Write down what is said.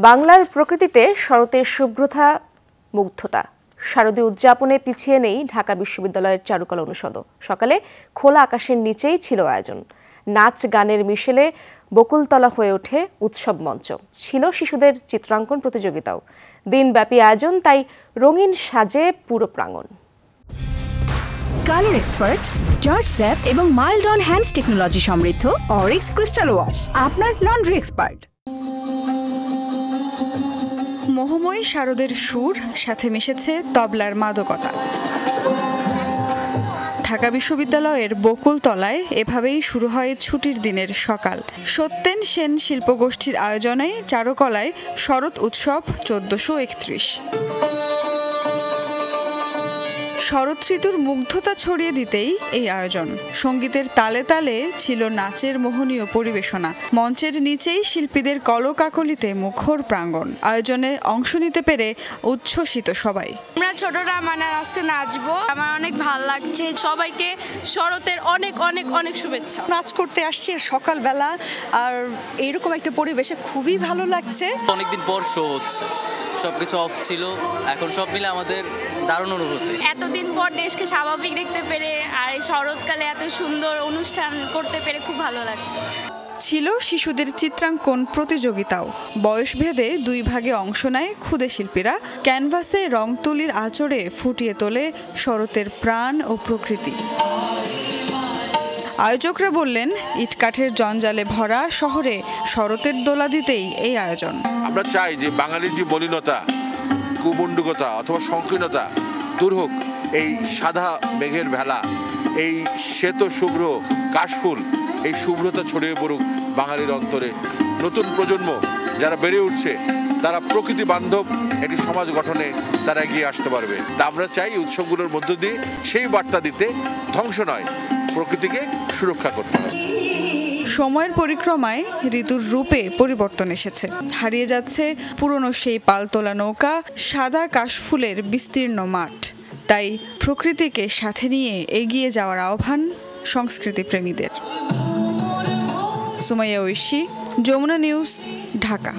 বাংলার প্রকৃতিতে শরতের শুভ্রতা মুগ্ধতা শারদীয় উদযাপনে পিছিয়ে নেই ঢাকা বিশ্ববিদ্যালয়ের চারুকলা অনুষদ। সকালে খোলা আকাশের নিচেই ছিল আয়োজন। নাচ গানের মিশেলে বকুলতলা হয়ে ওঠে উৎসব মঞ্চ। ছিল শিশুদের চিত্রাঙ্কন প্রতিযোগিতাও। দিনব্যাপী আয়োজন, তাই রঙিন সাজে পুরো প্রাঙ্গণ। কালার এক্সপার্ট, জর্জ স্যাপ এবং মাইল্ড অন হ্যান্ডস টেকনোলজি সমৃদ্ধ অরিক্স ক্রিস্টাল ওয়াশ আপনার লন্ড্রি এক্সপার্ট। মোহময়ী শারদের সুর সাথে মিশেছে তবলার মাদকতা। ঢাকা বিশ্ববিদ্যালয়ের বকুলতলায় এভাবেই শুরু হয় ছুটির দিনের সকাল। সত্যেন সেন শিল্পগোষ্ঠীর আয়োজনে চারুকলায় শরৎ উৎসব 1431। শরৎ ঋতুর মুগ্ধতা ছড়িয়ে দিতেই এই আয়োজন। সঙ্গীতের তালে তালে ছিল নাচের মোহনীয় পরিবেশনা। মঞ্চের নিচেই শিল্পীদের কলকাকলিতে মুখর প্রাঙ্গণ। আয়োজনে অংশ নিতে পেরে উচ্ছ্বসিত সবাই। আমরা ছোটরা আজকে নাচবো, আমার অনেক ভালো লাগছে। সবাইকে শরতের অনেক অনেক অনেক শুভেচ্ছা। নাচ করতে আসছি সকালবেলা, আর এইরকম একটা পরিবেশে খুবই ভালো লাগছে। অনেকদিন পর শো হচ্ছে, সবকিছু অফ ছিল, এখন সব মিলে আমাদের দারুণ অনুভূতি। এতদিন পর দেশকে স্বাভাবিক দেখতে পেরে আর এই শরৎকালে এত সুন্দর অনুষ্ঠান করতে পেরে খুব ভালো লাগছে। ছিল শিশুদের চিত্রাঙ্কন প্রতিযোগিতাও। বয়সভেদে দুই ভাগে অংশ নেয় ক্ষুদে শিল্পীরা। ক্যানভাসে রং তুলির আঁচড়ে ফুটিয়ে তোলে শরতের প্রাণ ও প্রকৃতি। আয়োজকরা বললেন, ইটকাঠের জঞ্জালে ভরা শহরে শরতের দোলা দিতেই এই আয়োজন। আমরা চাই যে বাঙালির যে মলিনতা, কুমণ্ডুকতা অথবা সংকীর্ণতা দূর হোক। এই সাদা মেঘের ভেলা, এই শ্বেত শুভ্র কাশফুল, এই শুভ্রতা ছড়িয়ে পড়ুক বাঙালির অন্তরে। নতুন প্রজন্ম যারা বেড়ে উঠছে তারা প্রকৃতি বান্ধব একটি সমাজ গঠনে তারা এগিয়ে আসতে পারবে। তা আমরা চাই উৎসবগুলোর মধ্য দিয়ে সেই বার্তা দিতে, ধ্বংস নয়, প্রকৃতিকে সুরক্ষা করতে হবে। সময়ের পরিক্রমায় ঋতুর রূপে পরিবর্তন এসেছে। হারিয়ে যাচ্ছে পুরনো সেই পালতোলা নৌকা, সাদা কাশফুলের বিস্তীর্ণ মাঠ। তাই প্রকৃতিকে সাথে নিয়ে এগিয়ে যাওয়ার আহ্বান সংস্কৃতি প্রেমীদের। সুমাইয়া ঐশী, যমুনা নিউজ, ঢাকা।